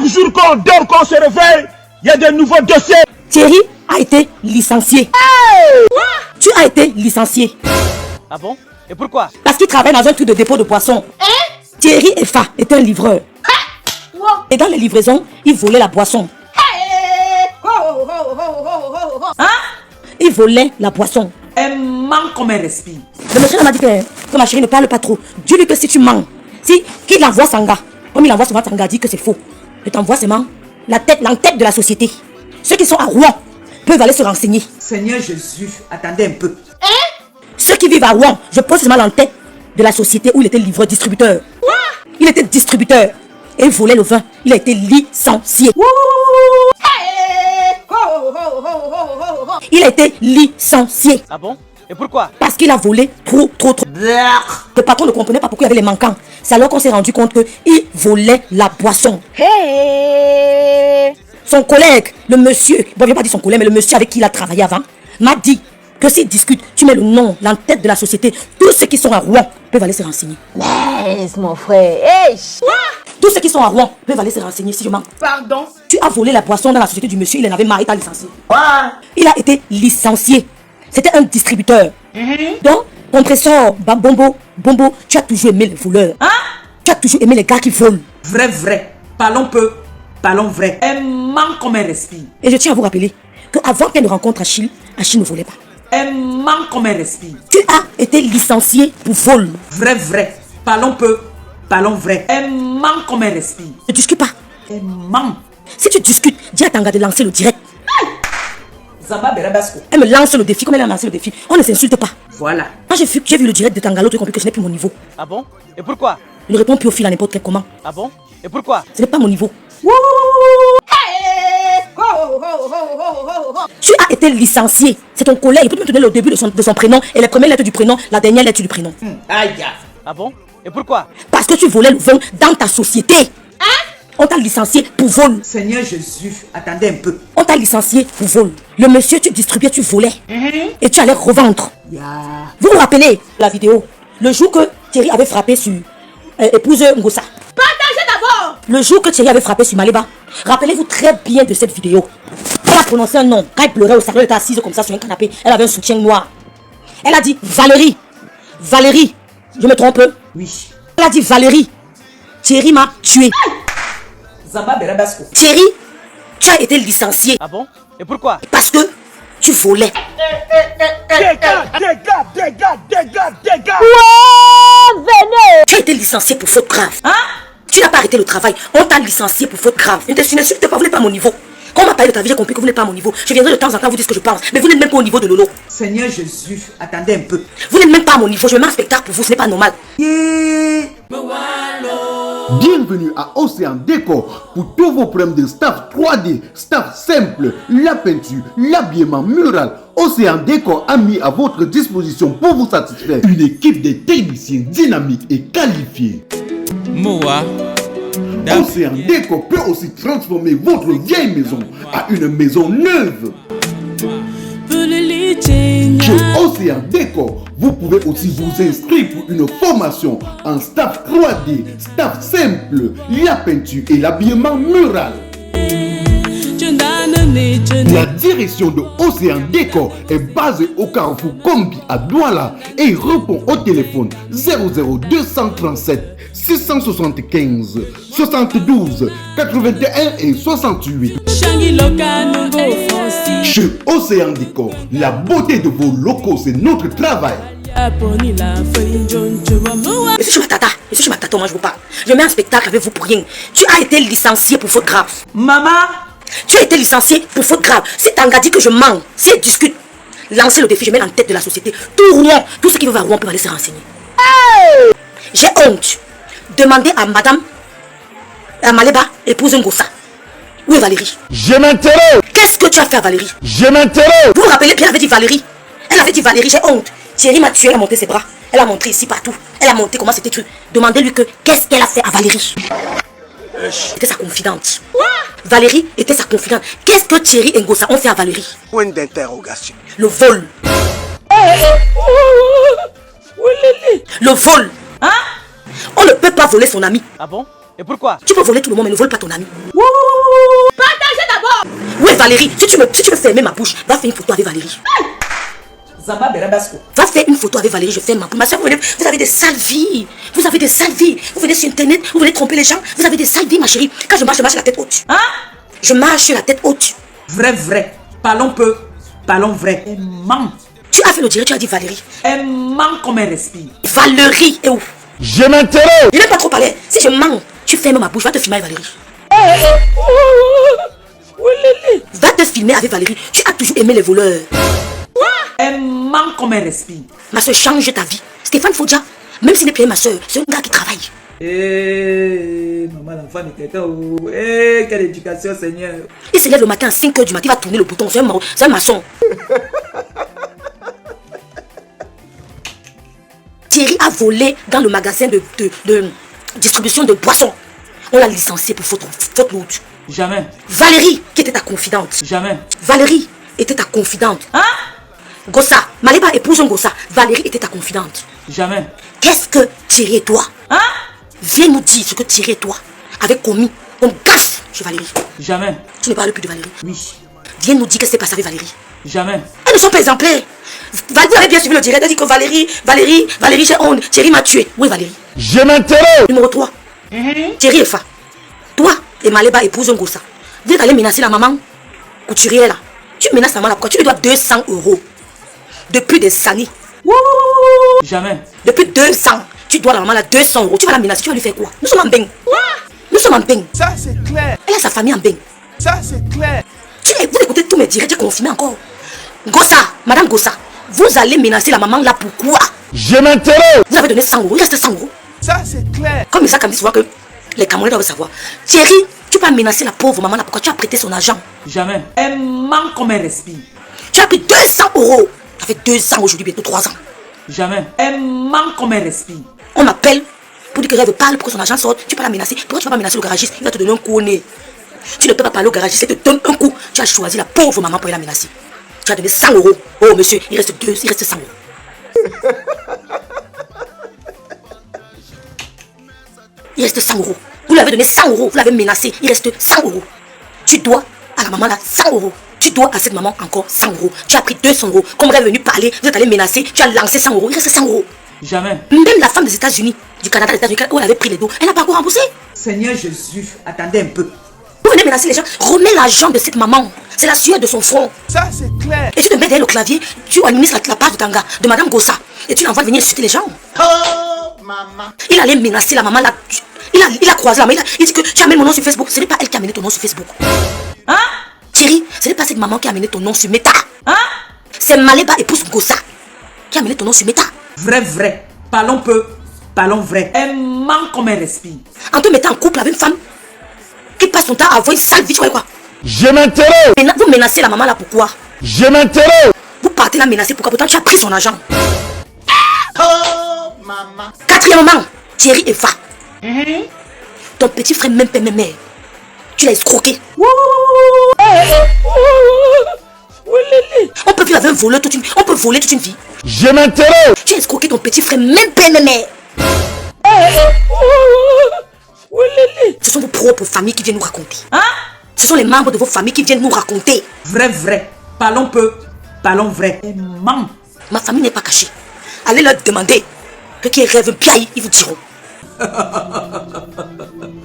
Chaque jour qu'on dort, qu'on se réveille, il y a de nouveaux dossiers. Thierry a été licencié. Tu as été licencié. Ah bon? Et pourquoi? Parce qu'il travaille dans un truc de dépôt de poissons. Thierry Effa était un livreur. Et dans les livraisons, il volait la boisson. Il volait la boisson. Elle manque comme elle respire. Le monsieur m'a dit que ma chérie ne parle pas trop. Dis-lui que si tu mens, si qu'il envoie Sanga, comme il envoie souvent Sanga, dit que c'est faux. Je t'envoie seulement l'entête de la société. Ceux qui sont à Rouen peuvent aller se renseigner. Seigneur Jésus, attendez un peu. Ceux qui vivent à Rouen, je pose seulement l'entête de la société où il était livreur distributeur. Il était distributeur et il volait le vin. Il a été licencié. Il a été licencié. Ah bon? Et pourquoi? Parce qu'il a volé trop. Le patron ne comprenait pas pourquoi il y avait les manquants. C'est alors qu'on s'est rendu compte qu'il volait la boisson. Son collègue, le monsieur, bon je vais pas dire son collègue, mais le monsieur avec qui il a travaillé avant, m'a dit que s'il discute, tu mets le nom, l'entête de la société, tous ceux qui sont à Rouen peuvent aller se renseigner. Laisse mon frère. Hey. Tous ceux qui sont à Rouen peuvent aller se renseigner si je mens. Pardon? Tu as volé la boisson dans la société du monsieur, il en avait marre, il t'a licencié. Il a été licencié. C'était un distributeur. Donc, compresseur, bombo, tu as toujours aimé les voleurs. Tu as toujours aimé les gars qui volent. Vrai. Parlons peu, parlons vrai. Elle manque comme elle respire. Et je tiens à vous rappeler qu'avant qu'elle ne rencontre Achille ne volait pas. Elle manque comme elle respire. Tu as été licencié pour vol. Vrai. Parlons peu, parlons vrai. Elle manque comme elle respire. Ne discute pas. Elle manque. Si tu discutes, dis à Tanga de lancer le direct. Zamba Berabasco. Elle me lance le défi comme elle a lancé le défi. On ne s'insulte pas. Voilà. Quand j'ai vu le direct de Tanga, l'autre, j'ai compris que ce n'est plus mon niveau. Ah bon? Et pourquoi? Il ne répond plus au fil à n'importe quel comment. Ah bon? Et pourquoi? Ce n'est pas mon niveau. Tu as été licencié. C'est ton collègue. Il peut même te donner le début de son prénom et les premières lettres du prénom, la dernière lettre du prénom. Aïe. Ah bon? Et pourquoi? Parce que tu volais le vin dans ta société. On t'a licencié pour vol. Seigneur Jésus, attendez un peu. On t'a licencié pour vol. Le monsieur, tu distribuais, tu volais. Et tu allais revendre. Vous vous rappelez la vidéo? Le jour que Thierry avait frappé sur épouse Ngossa. Partagez d'abord. Le jour que Thierry avait frappé sur Maléba. Rappelez-vous très bien de cette vidéo. Elle a prononcé un nom. Quand elle pleurait au salon, elle était assise comme ça sur un canapé. Elle avait un soutien noir. Elle a dit Valérie. Valérie. Je me trompe? Oui. Elle a dit Valérie. Thierry m'a tué. Zamba Berabasco. Thierry, tu as été licencié. Ah bon? Et pourquoi? Parce que tu volais. Dégage. Venez. Tu as été licencié pour faute grave. Tu n'as pas arrêté le travail. On t'a licencié pour faute grave. Ne t'insultez pas, vous n'êtes pas à mon niveau. Quand on m'a parlé de ta vie, j'ai compris que vous n'êtes pas à mon niveau. Je viendrai de temps en temps vous dire ce que je pense. Mais vous n'êtes même pas au niveau de Lolo. Seigneur Jésus, attendez un peu. Vous n'êtes même pas à mon niveau. Je me mets en spectacle pour vous, ce n'est pas normal. Bienvenue à Océan Décor pour tous vos problèmes de staff 3D, staff simple, la peinture, l'habillement mural. Océan Décor a mis à votre disposition pour vous satisfaire une équipe de techniciens dynamiques et qualifiés. Moa. Océan Décor peut aussi transformer votre vieille maison à une maison neuve. Chez Océan Décor, vous pouvez aussi vous inscrire pour une formation en staff 3D, staff simple, la peinture et l'habillement mural. La direction de Océan Décor est basée au carrefour Kombi à Douala et répond au téléphone 00237 675 72 81 et 68. Chez Océan Décor, la beauté de vos locaux, c'est notre travail. Monsieur Matata, moi je vous parle. Je mets un spectacle avec vous pour rien. Tu as été licencié pour faute grave. Maman. Tu as été licencié pour faute grave. Si Tanga dit que je mens, si elle discute, lancez le défi, je mets en tête de la société. Tout Rouen, tous ceux qui veulent à Rouen peuvent aller se renseigner. J'ai honte. Demandez à madame, à Maléba, épouse Ngossa. Où est Valérie? Je m'interroge. Qu'est-ce que tu as fait à Valérie? Je m'interroge. Vous vous rappelez, Pierre avait dit Valérie. Elle avait dit Valérie, j'ai honte. Thierry m'a tué, elle a monté ses bras. Elle a montré ici partout. Elle a monté comment c'était tué. Demandez-lui que qu'est-ce qu'elle a fait à Valérie. C'était sa confidente. Valérie était sa confidente. Qu'est-ce que Thierry et Ngossa ont fait à Valérie? Point d'interrogation. Le vol. Le vol. On ne peut pas voler son ami. Ah bon? Et pourquoi? Tu peux voler tout le monde, mais ne vole pas ton ami. Partagez d'abord. Où est Valérie? Si tu veux fermer ma bouche, va faire une photo avec Valérie. Zamba Berabasco. Va faire une photo avec Valérie, je ferme ma bouche. Ma soeur, vous avez des sales vies. Vous avez des sales vies. Vous venez sur internet, vous venez tromper les gens. Vous avez des sales vies, ma chérie. Quand je marche la tête haute. Hein? Je marche sur la tête haute. Vrai. Parlons peu, parlons vrai. Elle ment. Tu as fait le direct, tu as dit Valérie. Elle ment comme elle respire. Valérie est où? Je m'interroge. Je n'ai pas trop parlé. Si je mens, tu fermes ma bouche. Va te filmer avec Valérie. Va te filmer avec Valérie. Tu as toujours aimé les voleurs. Elle ment comme elle respire. Ma soeur, change ta vie. Stéphane Fodja, même s'il n'est plus ma soeur, c'est un gars qui travaille. Maman, l'enfant de quelqu'un. Quelle éducation, Seigneur. Il se lève le matin à 5 h du matin, il va tourner le bouton. C'est un maçon. Thierry a volé dans le magasin de distribution de boissons. On l'a licencié pour faute lourde. Jamais. Valérie, qui était ta confidente. Jamais. Valérie était ta confidente. Hein? Gossa, Maléba épouse un Gossa. Valérie était ta confidente. Jamais. Qu'est-ce que Thierry et toi? Hein? Viens nous dire ce que Thierry et toi avaient commis comme gaffe chez Valérie. Jamais. Tu ne parles plus de Valérie. Oui. Viens nous dire qu'est-ce qui s'est passé avec Valérie. Jamais. Elles ne sont pas exemplaires. Vous avez bien suivi le direct. Elle dit que Valérie, j'ai honte. Thierry m'a tué. Où est Valérie? Je m'interroge. Numéro 3. Thierry et Fa. Toi et Maléba épouse un Gossa. Vous êtes allé menacer la maman couturière là. Tu menaces la maman là. Pourquoi? Tu lui dois 200 €. Depuis des années. Jamais. Depuis 2 ans. Tu dois la maman là 200 €. Tu vas la menacer. Tu vas lui faire quoi? Nous sommes en bain. Nous sommes en bain. Ça c'est clair. Elle a sa famille en bain. Ça c'est clair. Vous écoutez tous mes directs, j'ai confirmé encore. Gossa, Madame Gossa, vous allez menacer la maman là, pourquoi? Je m'interroge. Vous avez donné 100 €, il reste 100 €. Ça c'est clair. Comme Isaac a dit souvent que les Camerounais doivent savoir. Thierry, tu peux menacer la pauvre maman là, pourquoi? Tu as prêté son argent. Jamais. Elle ment comme elle respire. Tu as pris 200 €. Ça fait 2 ans aujourd'hui, bientôt 3 ans. Jamais. Elle ment comme elle respire. On m'appelle pour dire que je parle pour que son argent sorte. Tu peux la menacer. Pourquoi tu ne vas pas menacer le garagiste? Il va te donner un coup au nez. Tu ne peux pas parler au garagiste, il te donne un coup. Tu as choisi la pauvre maman pour la menacer. Tu as donné 100 €. Oh monsieur, il reste 100 €. Il reste 100 €. Vous lui avez donné 100 €, vous l'avez menacé, il reste 100 €. Tu dois à la maman là 100 €. Tu dois à cette maman encore 100 €. Tu as pris 200 €. Comme elle est venue parler, vous êtes allé menacer, tu as lancé 100 €, il reste 100 €. Jamais. Même la femme des États-Unis, du Canada, des États-Unis, où elle avait pris les dos, elle n'a pas encore remboursé. Seigneur Jésus, attendez un peu. Vous venez menacer les gens, remets l'argent de cette maman. C'est la sueur de son front. Ça c'est clair. Et tu te mets derrière le clavier, tu administres la page de Tanga, de Madame Gossa. Et tu l'envoies venir insulter les gens. Oh, maman. Il allait menacer la maman là. Il a croisé la maman. Il dit que tu amènes mon nom sur Facebook. Ce n'est pas elle qui a amené ton nom sur Facebook. Hein? Thierry, ce n'est pas cette maman qui a amené ton nom sur Meta. Hein? C'est Maléba épouse Gossa qui a amené ton nom sur Meta. Vrai. Parlons peu, parlons vrai. Elle ment comme elle respire. En te mettant en couple avec une femme qui passe son temps à avoir une sale vie, tu vois quoi? Je m'interroge. Vous menacez la maman là, pourquoi? Je m'interroge. Vous partez la menacer, pourquoi? Pourtant tu as pris son argent. Oh, maman. Quatrièmement, Thierry et Fa. Ton petit frère même père, même mère. Tu l'as escroqué. On peut vivre avec un voleur toute une vie. On peut voler toute une vie. Je m'interroge. Tu as escroqué ton petit frère même père, même mère. Ce sont vos propres familles qui viennent nous raconter. Hein? Ce sont les membres de vos familles qui viennent nous raconter. Vrai. Parlons peu, parlons vrai. Elle ment. Ma famille n'est pas cachée. Allez leur demander que qui rêve un piaille, ils vous diront.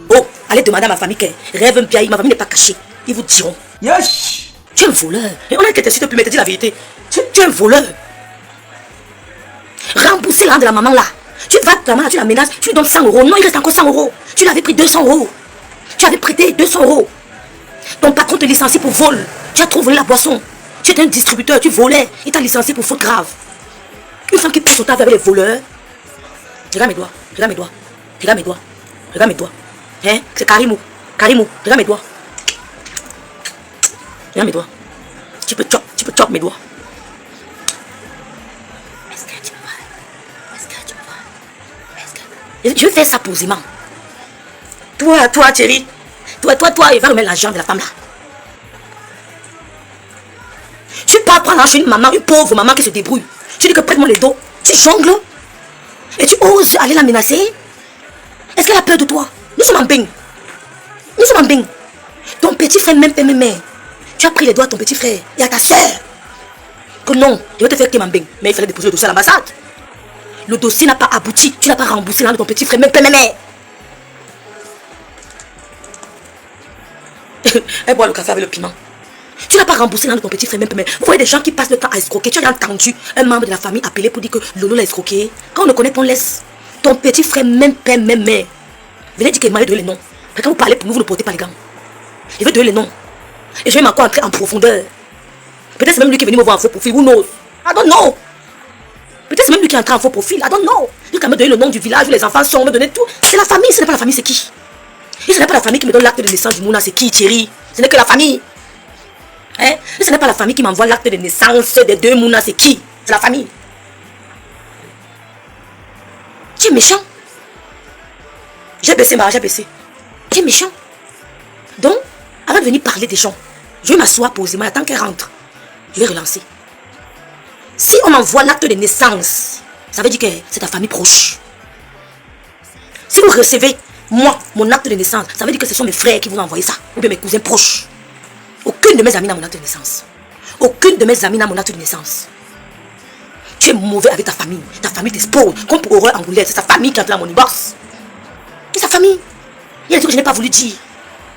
Oh, allez demander à ma famille qui rêve un piaille, ma famille n'est pas cachée. Ils vous diront. Yosh. Tu es un voleur. Et on a été t'insulte plus, mais te dis la vérité. Tu es un voleur. Rembourser l'argent de la maman là. Tu vas, la maman là, tu la menaces, tu lui donnes 100 €. Non, il reste encore 100 €. Tu l'avais pris 200 €. Tu avais prêté 200 €. Ton patron te licencie pour vol. Tu as trop volé la boisson. Tu étais un distributeur, tu volais. Il t'a licencié pour faute grave. Une femme qui passe son temps avec les voleurs. Regarde mes doigts, regarde mes doigts. Regarde mes doigts. Regarde mes doigts. Hein? C'est Karimou. Karimou, regarde mes doigts. Regarde mes doigts. Tu peux chop mes doigts. Est-ce que tu vois? Est-ce que tu vois? Est-ce que... Je vais faire ça posément. Toi, Thierry. Toi, il va remettre l'argent de la femme là. Tu pars prendre l'argent une maman, une pauvre maman qui se débrouille. Tu dis que prête-moi les dos. Tu jongles. Et tu oses aller la menacer. Est-ce qu'elle a peur de toi? Nous sommes en bain. Nous sommes en bain. Ton petit frère, même. Tu as pris les doigts de ton petit frère et à ta soeur. Que non, je vais te faire que en bain. Mais il fallait déposer le dossier à l'ambassade. Le dossier n'a pas abouti. Tu n'as pas remboursé l'argent de ton petit frère, même. Elle boit le café avec le piment. Tu n'as pas remboursé l'argent de ton petit frère, même. Vous voyez des gens qui passent le temps à escroquer. Tu as entendu un membre de la famille appeler pour dire que Lolo l'a escroqué. Quand on le connaît, on laisse. Ton petit frère, même. Venez dire qu'il m'a donné les noms. Mais quand vous parlez pour nous, vous ne portez pas les gants. Il veut donner les noms. Et je vais encore entrer en profondeur. Peut-être c'est même lui qui est venu me voir en faux profil. Who knows? I don't know. Peut-être c'est même lui qui est entré en faux profil. I don't know. Il va me donner le nom du village où les enfants sont, me donner tout. C'est la famille. Ce n'est pas la famille, c'est qui? Et ce n'est pas la famille qui me donne l'acte de naissance du Mouna, c'est qui, Thierry? Ce n'est que la famille. Hein? Et ce n'est pas la famille qui m'envoie l'acte de naissance des deux Mouna, c'est qui? C'est la famille. Tu es méchant. J'ai baissé. Tu es méchant. Donc, avant de venir parler des gens, je vais m'asseoir posément, attends qu'elle rentre. Je vais relancer. Si on m'envoie l'acte de naissance, ça veut dire que c'est ta famille proche. Si vous recevez, moi, mon acte de naissance, ça veut dire que ce sont mes frères qui vous ont envoyé ça. Ou bien mes cousins proches. Aucune de mes amis n'a mon acte de naissance. Aucune de mes amis n'a mon acte de naissance. Tu es mauvais avec ta famille. Ta famille t'expose. Comme pour Aurore Angoulès, c'est sa famille qui a entré dans mon inbox. C'est sa famille. Il y a des trucs que je n'ai pas voulu dire.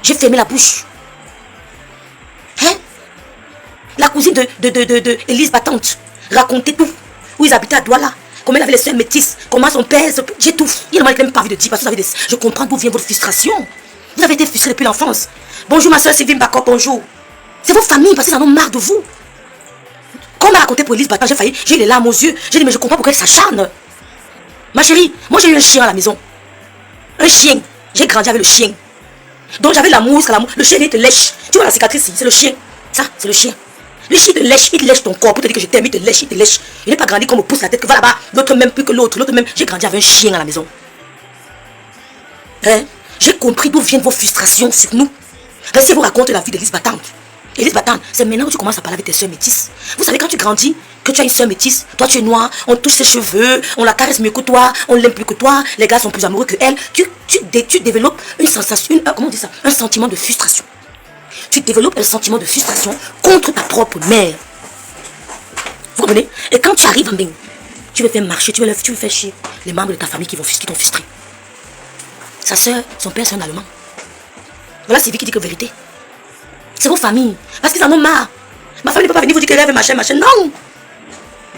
J'ai fermé la bouche. Hein? La cousine de Élise Battante racontait tout. Où ils habitaient à Douala. Comment elle avait les soeurs métisses. Comment son père. J'ai tout. Il n'a même pas envie de dire parce que je comprends d'où vient votre frustration. Vous avez été frustré depuis l'enfance. Bonjour ma soeur Sylvie Mbakot, bonjour. C'est vos familles parce qu'ils en ont marre de vous. Quand on m'a raconté pour Élise Battante, j'ai eu les larmes aux yeux. J'ai dit mais je comprends pourquoi elle s'acharne. Ma chérie, moi j'ai eu un chien à la maison. Un chien. J'ai grandi avec le chien. Donc j'avais l'amour jusqu'à l'amour. Le chien il te lèche. Tu vois la cicatrice ici, c'est le chien. Ça, c'est le chien. Le chien il te lèche ton corps pour te dire que je t'aime, il te lèche. Il n'est pas grandi comme on pousse la tête que va là-bas. L'autre même plus que l'autre. L'autre même. J'ai grandi avec un chien à la maison. Hein? J'ai compris d'où viennent vos frustrations sur nous. Restez vous raconter la vie d'Élise Battante. Élise Battante, c'est maintenant que tu commences à parler avec tes soeurs métisses. Vous savez quand tu grandis, que tu as une soeur métisse, toi tu es noir, on touche ses cheveux, on la caresse mieux que toi, on l'aime plus que toi, les gars sont plus amoureux que elle. Tu développes une sensation, comment on dit ça? Un sentiment de frustration. Tu développes un sentiment de frustration contre ta propre mère. Vous comprenez? Et quand tu arrives en bain, tu veux faire marcher, tu veux faire chier les membres de ta famille qui t'ont frustré. Sa soeur, son père c'est un Allemand. Voilà Sylvie qui dit que vérité. C'est vos familles. Parce qu'ils en ont marre. Ma famille ne peut pas venir vous dire qu'elle avait machin. Non.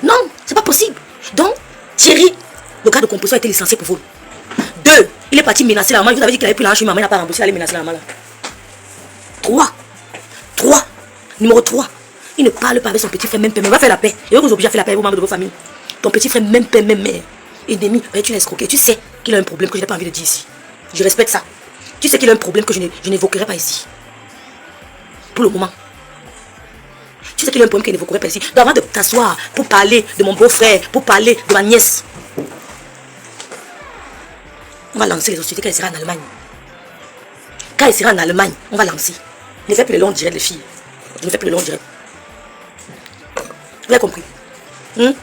Non, c'est pas possible. Donc, Thierry, le gars de composition a été licencié pour vous. 2, il est parti menacer la maman. Vous avez dit qu'il avait pris l'argent, maman n'a pas remboursé, il allait menacer la maman là. 3. Numéro 3. Il ne parle pas avec son petit frère, même père. Il va faire la paix. Et vous obligez à faire la paix avec vos membres de vos familles. Ton petit frère, même père, même mère. Ennemi, tu l'as escroqué. Tu sais qu'il a un problème que je n'ai pas envie de dire ici. Je respecte ça. Tu sais qu'il a un problème que je n'évoquerai pas ici. Pour le moment. Tu sais qu'il a un problème qu'il n'évoquerait pas ici. Donc avant de t'asseoir pour parler de mon beau-frère, pour parler de ma nièce, on va lancer les sociétés quand elle sera en Allemagne. Quand elle sera en Allemagne, on va lancer. Ne fais plus le long direct, les filles. Je ne fais plus le long direct. Vous avez compris? Vous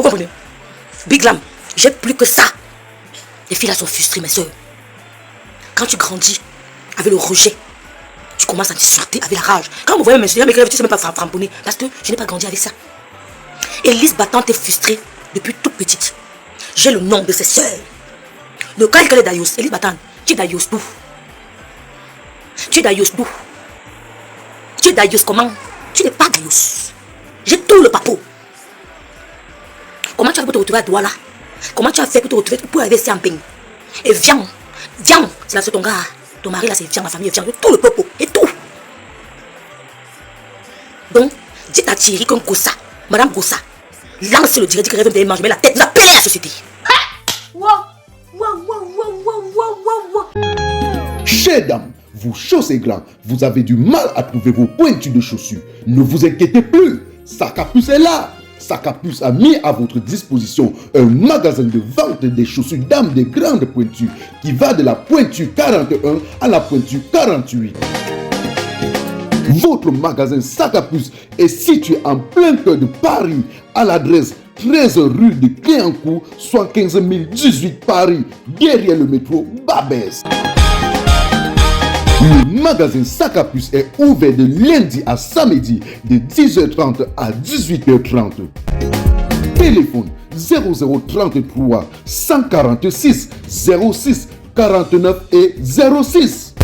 comprenez? Big Lam, j'ai plus que ça. Les filles là sont frustrées, mes soeurs. Quand tu grandis avec le rejet, tu commences à t'insulter avec la rage. Quand vous voyez mes soeurs, tu ne sais même pas framponner. Parce que je n'ai pas grandi avec ça. Élise Battante est frustrée depuis toute petite. J'ai le nom de ses soeurs. Le cas qu'elle est d'Ayos, Élise Battante, tu es d'Ayos d'où? Tu es d'Ayos d'où? Tu es d'Ayos comment? Tu n'es pas d'Ayos. J'ai tout le papo. Comment tu as fait pour te retrouver à Douala? Comment tu as fait pour te retrouver pour arriver ici en pain? Et viens, c'est là, c'est ton gars. Ton mari là, c'est viens, la famille, viens, tout le popo et tout. Donc, dites à Thierry comme Gossa, Madame Gossa, lance le direct, dit qu'elle veut manger la tête, vous appelez la société. Chers dames, vos chaussées glands, vous avez du mal à trouver vos pointures de chaussures. Ne vous inquiétez plus, Sakapus est là. Sakapus a mis à votre disposition un magasin de vente des chaussures dames de grandes pointures qui va de la pointure 41 à la pointure 48. Votre magasin Sakapus est situé en plein cœur de Paris à l'adresse 13 rue de Quéancourt, soit 15 018 Paris, derrière le métro Babès. Le magasin Sac à Puce est ouvert de lundi à samedi de 10h30 à 18h30. Téléphone 0033 146 06 49 et 06.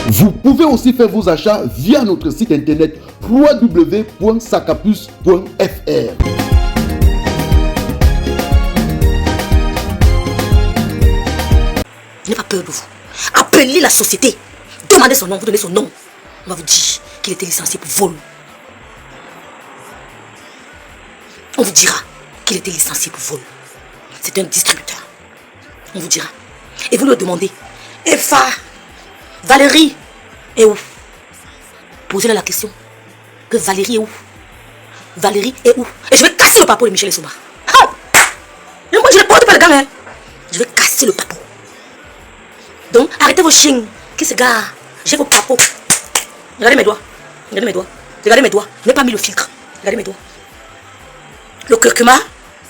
Vous pouvez aussi faire vos achats via notre site internet www.sacapuce.fr. Je n'ai pas peur de vous. Appelez la société. Demandez son nom, vous donnez son nom. On va vous dire qu'il était licencié pour vol. On vous dira qu'il était licencié pour vol. C'est un distributeur. On vous dira. Et vous lui demandez, Efa, Valérie est où? Posez-leur la question. Que Valérie est où? Valérie est où? Et je vais casser le papo de Michel Essoma. Ah! Et moi je ne porte pas le gars, hein. Je vais casser le papo. Donc arrêtez vos chiens qui se garent. J'ai vos papos. Regardez mes doigts. Regardez mes doigts. Regardez mes doigts. Je n'ai pas mis le filtre. Regardez mes doigts. Le curcuma,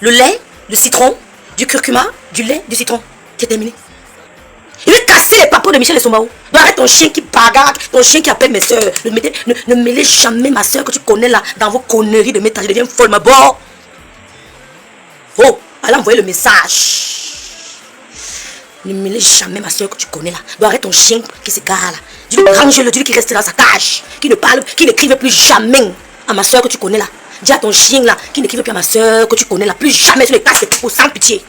le lait, le citron, du curcuma, du lait, du citron. C'est terminé. Il veut casser les papos de Michel Essomao. Donc arrête ton chien qui bagarre, ton chien qui appelle mes soeurs. Ne mêlez jamais ma soeur que tu connais là dans vos conneries de métal. Je deviens folle, ma bon. Oh, allez envoyer le message. Ne mêlez jamais ma soeur que tu connais là. Donc arrête ton chien qui se gare là. Dis-lui range-le, dis-lui qu'il reste dans sa cage. Qui ne parle, qui n'écrive plus jamais à ma soeur que tu connais là. Dis à ton chien là, qui n'écrive plus à ma soeur que tu connais là. Plus jamais tu les casses les papos sans pitié.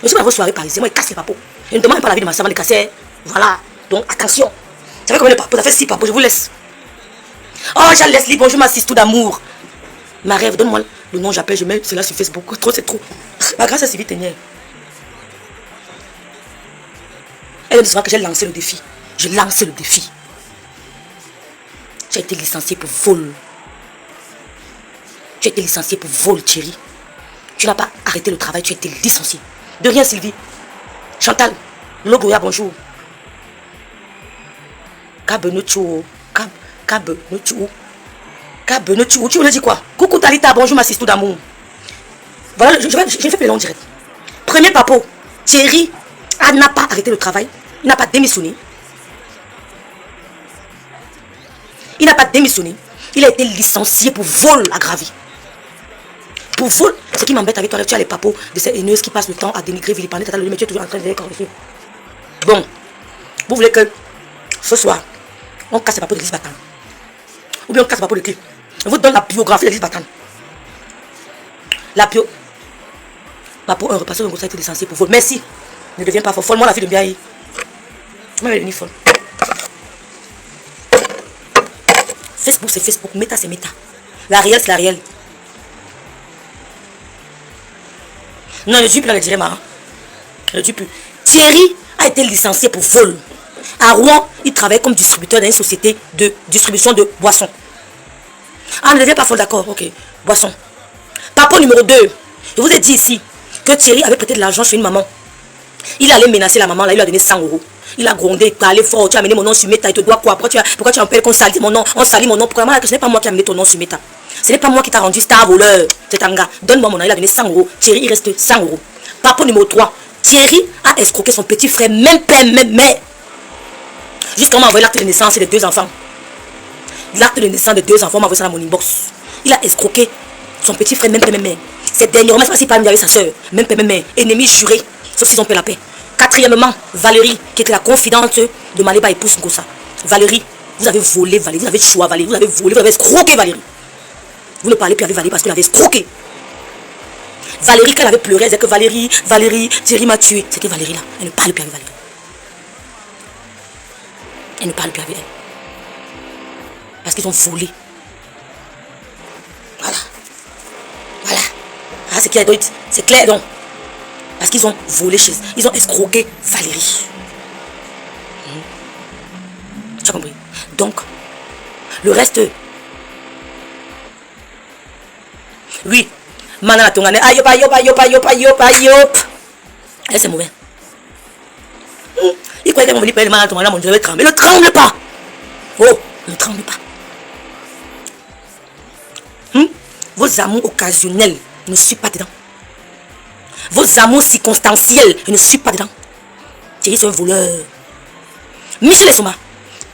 Je suis dans vos soirées parisiennes, moi il casse les papos. Je ne demande pas la vie de ma soeur avant de casser. Voilà. Donc attention. Vous savez combien de papos? Ça fait 6 papos, je vous laisse. Oh, Jean Leslie, bonjour ma sister d'amour. Ma rêve, donne-moi le nom, j'appelle, je mets cela sur Facebook. Trop, c'est trop. Ma grâce à Sylvie Ténière. Elle me dit souvent que j'ai lancé le défi. Je lance le défi. J'ai été licencié pour vol. Tu as été licencié pour vol, Thierry. Tu n'as pas arrêté le travail, tu as été licencié. De rien, Sylvie. Chantal, Logoya, bonjour. Kabenochou. Kabenochou. Tu voulais dire quoi? Coucou Talita, bonjour ma sister d'amour. Voilà, je fais plus long direct. Premier papo, Thierry n'a pas arrêté le travail. Il n'a pas démissionné. Il n'a pas démissionné. Il a été licencié pour vol aggravé. Pour vol, ce qui m'embête avec toi, tu as les papos de ces haineuses qui passent le temps à dénigrer, vilipender, mais tu es toujours en train de corriger. Bon, vous voulez que ce soir, on casse les papos de Lise Batan. Ou bien on casse les papos de qui? On vous donne la biographie de Lise Batan. La bio. Papo, un repas sur un gros, ça a été licencié pour vol. Merci. Ne deviens pas folle. Moi, la fille de Biaï. Moi, elle est devenue folle. Facebook, c'est Facebook. Méta, c'est méta. La réelle, c'est la réelle. Non, ne dis plus, le dirait marrant. Ne dis plus. Thierry a été licencié pour vol. À Rouen, il travaille comme distributeur dans une société de distribution de boissons. Ah, ne deviens pas folle, d'accord. Ok. Boissons. Papo numéro 2. Je vous ai dit ici que Thierry avait prêté de l'argent chez une maman. Il allait menacer la maman, là, il lui a donné 100 €. Il a grondé, il parlait fort, tu as amené mon nom sur Meta, il te doit quoi? Pourquoi tu empêches qu'on salit mon nom? On salit mon nom. Pourquoi? Ce n'est pas moi qui ai amené ton nom sur Meta. Ce n'est pas moi qui t'a rendu star voleur. C'est un gars. Donne-moi mon nom, il a donné 100 €. Thierry, il reste 100 €. Papo numéro 3. Thierry a escroqué son petit frère, même père, même mère. Jusqu'à m'a envoyé l'acte de naissance des 2 enfants. L'acte de naissance des 2 enfants, m'a envoyé ça dans mon inbox. Il a escroqué son petit frère, même père, même mère. C'est dernièrement, je ne sais pas s'il parle avec sa soeur, même père, même mère. Ennemi juré, sauf s'ils ont fait la paix. Quatrièmement, Valérie, qui était la confidente de Maléba épouse Ngossa. Valérie, vous avez volé Valérie, vous avez choisi Valérie, vous avez volé, vous avez escroqué Valérie. Vous ne parlez plus avec Valérie parce qu'elle avait escroqué. Valérie, quand elle avait pleuré, elle disait que Valérie, Thierry m'a tué. C'était Valérie là. Elle ne parle plus avec Valérie. Elle ne parle plus avec elle. Parce qu'ils ont volé. Voilà. Voilà. Ah, c'est clair, c'est clair donc. Parce qu'ils ont volé chez eux. Ils ont escroqué Valérie. Tu as compris? Donc, le reste... Oui. Mana tongane. Ayop. Et c'est mauvais. Il croyait qu'on venait payer le mana tongane. Mon Dieu, il tremble. Ne tremble pas. Oh, ne tremble pas. Vos amours occasionnels Je ne suis pas dedans. Vos amours circonstanciels, je ne suis pas dedans. Thierry, c'est un voleur. Michel Essoma,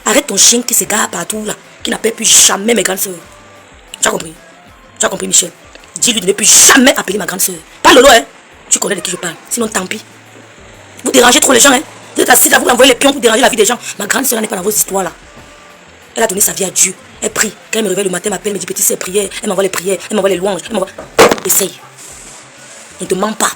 arrête ton chien qui s'égare partout là, qui n'appelle plus jamais mes grandes soeurs. Tu as compris? Tu as compris, Michel? Dis-lui de ne plus jamais appeler ma grande soeur. Pas Lolo, hein? Tu connais de qui je parle. Sinon, tant pis. Vous dérangez trop les gens, hein? Vous êtes assis là, vous envoyez les pions pour déranger la vie des gens. Ma grande soeur n'est pas dans vos histoires là. Elle a donné sa vie à Dieu. Elle prie. Quand elle me réveille le matin, elle m'appelle, me dit petit, c'est prière. Elle m'envoie les prières, elle m'envoie les louanges. Elle m'envoie... Essaye. Ne te mens pas.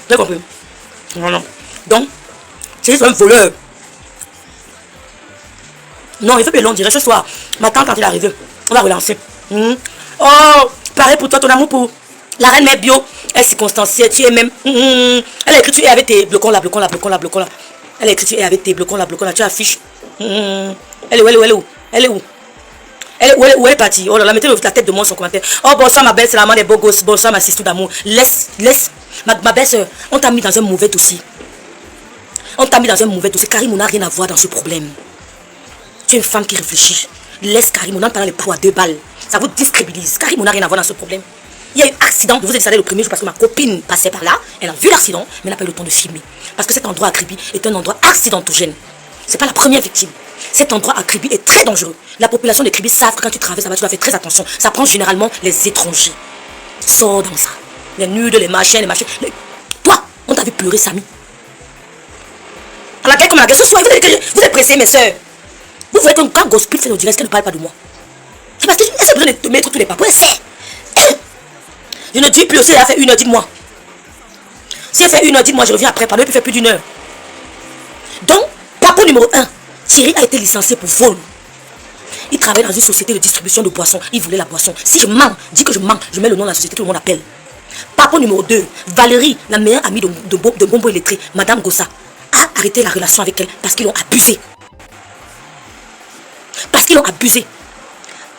Tu as compris? Non. Donc, c'est un voleur. Non, il fait plus long, dirait ce soir. Ma tante, quand il est arrivé, on va relancer. Oh, pareil pour toi, ton amour pour la reine mère bio. Elle est circonstancielle, tu es même. Elle a écrit, tu es avec tes blocons là. Elle a écrit, tu es avec tes blocons là, tu affiches. Elle est où? Où elle est partie? Oh là là, mettez la tête de moi sur commentaire. Oh, bonsoir ma belle, c'est la maman des beaux gosses. Bonsoir ma sister d'amour. Laisse. Ma belle soeur, on t'a mis dans un mauvais dossier. Karim, on n'a rien à voir dans ce problème. Tu es une femme qui réfléchit. Laisse Karim, on en parle les poids à 2 balles. Ça vous décrédibilise. Karim, on n'a rien à voir dans ce problème. Il y a eu un accident. Je vous ai dit ça le premier jour parce que ma copine passait par là. Elle a vu l'accident, mais elle n'a pas eu le temps de filmer. Parce que cet endroit à Kribi est un endroit accidentogène. C'est pas la première victime. Cet endroit à Kribi est très dangereux. La population de Kribi savent que quand tu traverses là-bas, tu dois faire très attention. Ça prend généralement les étrangers. Sors dans ça. Les nudes, les machins. Toi, on t'a vu pleurer, Samy. À la gueule comme la gueule. Ce soir, vous êtes pressés, mes soeurs. Vous voyez que quand Gospel fait le direct, qu'elle ne parle pas de moi. C'est parce que j'ai besoin de te mettre tous les papous. Je ne dis plus aussi, elle a fait 1 heure, dites-moi. Si elle fait 1 heure, dites-moi, je reviens après. Pardon, elle peut faire plus d'1 heure. Donc, papo numéro 1, Thierry a été licencié pour vol. Il travaille dans une société de distribution de boissons. Il voulait la boisson. Si je mens, dis que je mens, je mets le nom de la société, tout le monde appelle. Papo numéro 2, Valérie, la meilleure amie de Bombo Électrique, Madame Gossa, a arrêté la relation avec elle parce qu'ils l'ont abusé.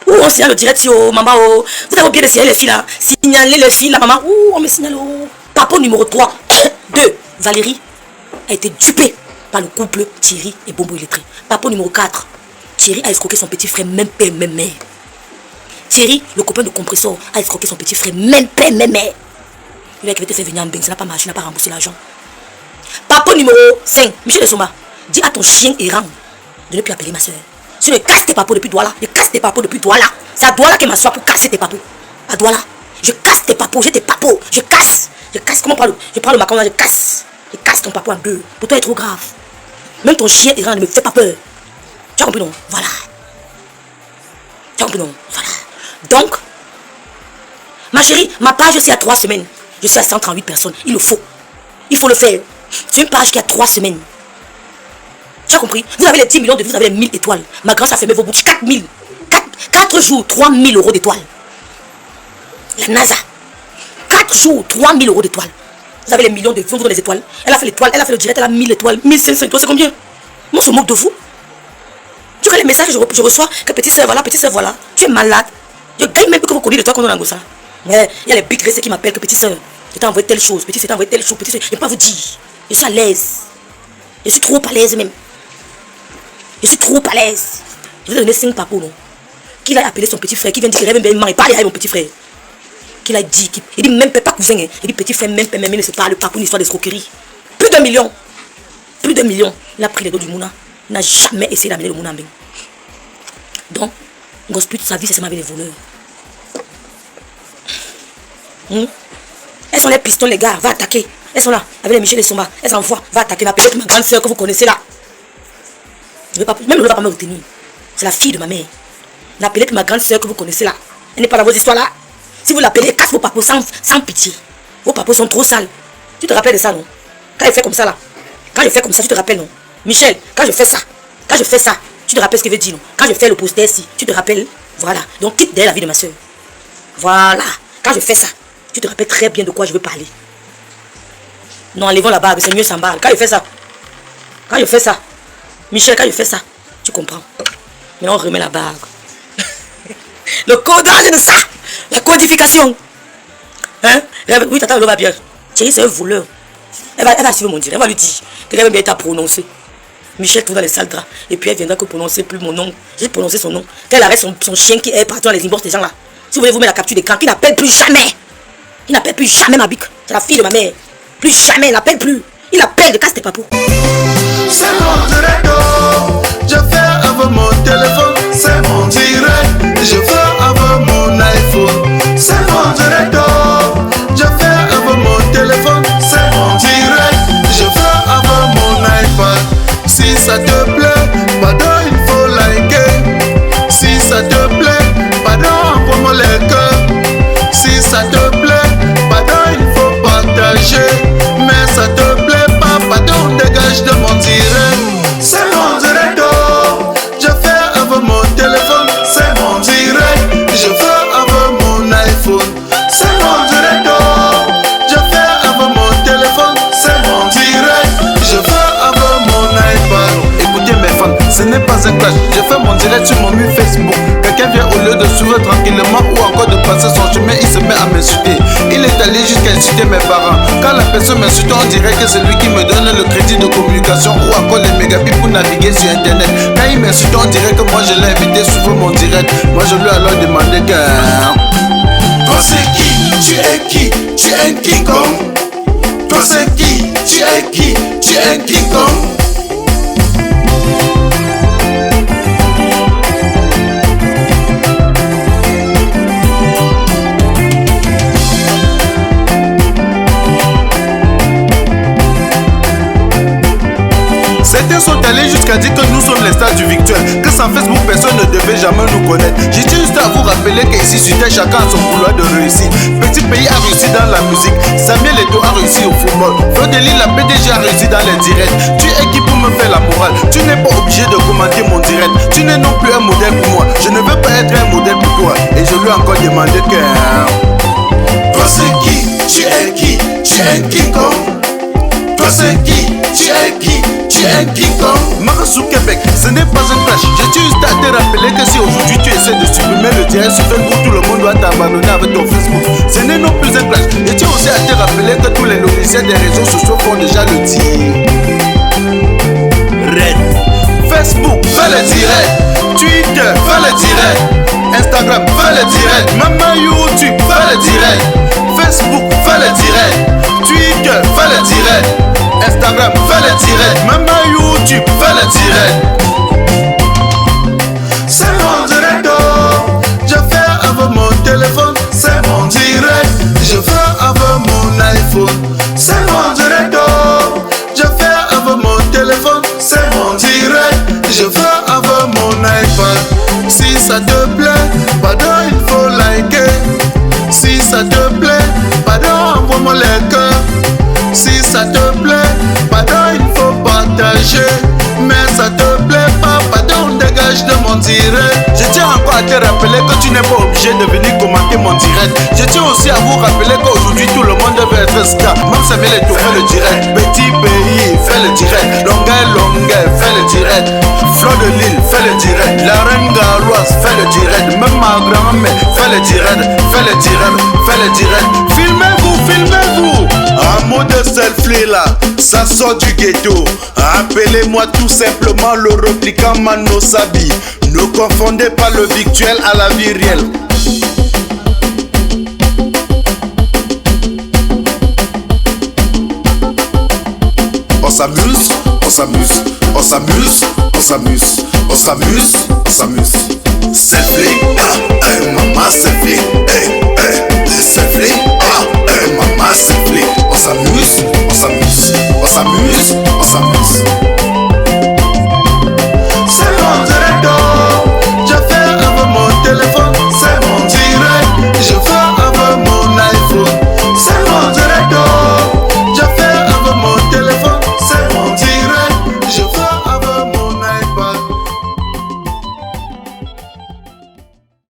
Ouh, on signale le direct, oh, maman, oh. Vous avez oublié de signaler les filles là. Signaler les filles là, maman. Ouh, on me signale, oh. Papo numéro 3, 2, Valérie a été dupée par le couple Thierry et Bombo Électrique. Papo numéro 4, Thierry a escroqué son petit frère, même père, même mère. Thierry, le copain de compresseur, a escroqué son petit frère, même père, même mère. Il a été fait venir en bain, ça n'a pas marché, il n'a pas remboursé l'argent. Papo numéro 5, Michel Essoma, dis à ton chien errant de ne plus appeler ma soeur. Si je casse tes papos depuis Douala, c'est à Douala qui m'assoit pour casser tes papos. À Douala, je casse tes papos, j'ai tes papos, je casse, comment je prends le macaron là, je casse ton papo en 2. Pour toi, il est trop grave. Même ton chien errant ne me fait pas peur. Tu as compris non? Voilà. Donc, ma chérie, ma page c'est à 3 semaines. Je suis à 138 personnes. Il faut le faire. C'est une page qui a 3 semaines. Tu as compris? Vous avez les 10 millions de vues, vous avez les 1000 étoiles. Ma grâce a fermé vos bouches. 4 jours, 3000 euros d'étoiles. La NASA. 4 jours, 3000 euros d'étoiles. Vous avez les millions de vues, vous avez les étoiles. Elle a fait l'étoile, elle a fait le direct, elle a 1000 étoiles, 1500 étoiles, c'est combien? Moi, je me moque de vous. Tu vois les messages que je reçois, que petite soeur, voilà. Tu es malade. Je gagne même que vous connaissez de toi qu'on est en Angossa. Mais il y a les big qui m'appellent que petite soeur, je t'ai envoyé telle chose, petite soeur, je t'ai envoyé telle chose, petite soeur. Je ne peux pas vous dire. Je suis à l'aise. Je suis trop à l'aise même. Je suis trop à l'aise. Je vais donner 5 papos, non? Qu'il a appelé son petit frère, qui vient dire qu'il rêve bien, il parle avec mon petit frère. Qu'il a dit, il dit même pas cousin, il dit petit frère, même ne se parle pas pour une histoire d'escroquerie. Plus d'1 million. Il a pris les dos du Mouna. Il n'a jamais essayé d'amener le Mouna en bain. Donc, Gospel, sa vie, c'est seulement avec les voleurs. Elles sont les pistons, les gars, va attaquer. Elles sont là, avec les Michel et Somba. Elles envoient, va attaquer. M'appeler ma grande soeur que vous connaissez là. Même le va pas me retenir. C'est la fille de ma mère. N'appelez plus ma grande soeur que vous connaissez là. Elle n'est pas dans vos histoires là. Si vous l'appelez, casse vos papos sans pitié. Vos papos sont trop sales. Tu te rappelles de ça, non? Quand il fait comme ça là. Quand je fais comme ça, tu te rappelles, non? Michel, quand je fais ça, tu te rappelles ce qu'il veut dire, non? Quand je fais le poster ici, tu te rappelles. Voilà. Donc quitte derrière la vie de ma soeur. Voilà. Quand je fais ça, tu te rappelles très bien de quoi je veux parler. Non, enlevons la bague, c'est mieux sans bague. Quand je fais ça, Michel, quand je fais ça, tu comprends. Mais on remet la bague. Le codage de ça, la codification. Hein? Oui, t'attends, le va bien. Thierry, c'est un voleur. Elle va suivre mon direct, elle va lui dire que elle va bien être prononcé. Michel trouve dans les sales draps. Et puis elle viendra que prononcer plus mon nom. J'ai prononcé son nom. Qu'elle arrête son chien qui est partout dans les inbox des gens là. Si vous voulez vous mettre la capture d'écran, qui n'appelle plus jamais. Il n'appelle plus jamais ma bique. C'est la fille de ma mère. Plus jamais, il n'appelle plus. Il appelle de casse tes papous. C'est mon direct. Je fais avec mon téléphone. C'est mon direct. Je fais avec mon iPhone. C'est mon direct. Je fais avec mon téléphone. C'est mon direct. Je fais avec mon iPad. Si ça te plaît, pardon, il faut liker. Si ça te plaît, pardon, envoie-moi les cœurs. Si ça te plaît, pardon, il faut partager. Mais ça te plaît pas, pardon, dégage de mon direct. C'est mon direct. Je fais avec mon téléphone. C'est mon direct. Je fais avec mon iPhone. C'est mon direct. Je fais avec mon téléphone. C'est mon direct. Je fais avec mon iPad. Écoutez mes fans, ce n'est pas un clash. Je fais mon direct sur mon mur Facebook. Quelqu'un vient au lieu de suivre tranquillement ou encore de passer son chemin, il se met à m'insulter. Il est allé jusqu'à insulter mes parents. Quand la personne m'insulte, on dirait que c'est lui qui me donne le crédit de communication ou encore les mégabits pour naviguer sur internet. Quand il m'insulte, on dirait que moi je l'ai invité sur mon direct. Moi je lui ai alors demandé que... Toi c'est qui? Tu es qui? Tu es un King Kong. Toi c'est qui? Tu es qui? Tu es un King Kong. Certains sont allés jusqu'à dire que nous sommes les stars du virtuel, que sans Facebook personne ne devait jamais nous connaître. J'ai juste à vous rappeler qu'ici sur Terre chacun a son couloir de réussite. Petit pays a réussi dans la musique, Samuel Eto'o a réussi au football, Flo de Lille la PDG a réussi dans les directs. Tu es qui pour me faire la morale? Tu n'es pas obligé de commenter mon direct. Tu n'es non plus un modèle pour moi. Je ne veux pas être un modèle pour toi. Et je lui ai encore demandé que... Toi c'est qui? Tu es qui? Tu es un King Kong. Toi c'est qui? Tu es qui? Tu es un King Kong. Marasou Québec, ce n'est pas un clash. J'ai juste à te rappeler que si aujourd'hui tu essaies de supprimer le direct sur Facebook, tout le monde doit t'abandonner avec ton Facebook. Ce n'est non plus un clash. Et tu aussi à te rappeler que tous les logiciels des réseaux sociaux font déjà le dire. Red. Facebook, fais le direct. Twitter, fais le direct. Instagram, fais le direct. Même YouTube, fais le direct. Facebook, fais le direct. Twitter, fais le direct. Instagram, fais le direct. Même YouTube, fais le direct. C'est mon direct. Je fais avec mon téléphone. C'est mon direct. Je fais avec mon iPhone. C'est mon direct. Je fais avec mon téléphone. C'est mon direct. Je fais avec mon iPad. Si ça te plaît, pardon, il faut liker. Si ça te plaît, pardon, envoie-moi les cœurs. Si ça te plaît, pardon, il faut partager. Mais ça te plaît pas, pardon, dégage de mon direct. Je tiens encore à te rappeler que tu n'es pas obligé de venir commenter mon direct. Je tiens aussi à vous rappeler qu'aujourd'hui tout le monde veut être star. Même Samuel Eto'o fait le direct. Petit pays fait le direct. Longueuil fait le direct. Flo de Lille fait le direct. La reine Galoise fait le direct. Même ma grand-mère fait le direct. Fait le direct. Fait le direct. Filmez-vous, filmez-vous. Un mot de selfie là, ça sort du ghetto. Appelez-moi tout simplement le replicant Mano Sabi. Ne confondez pas le virtuel à la vie réelle. On s'amuse, on s'amuse, on s'amuse, on s'amuse, on s'amuse, on s'amuse. Selfie, ah, hey, maman, selfie, hey, hey, selfie, ah, hey, maman, selfie. On s'amuse, on s'amuse, on s'amuse, on s'amuse.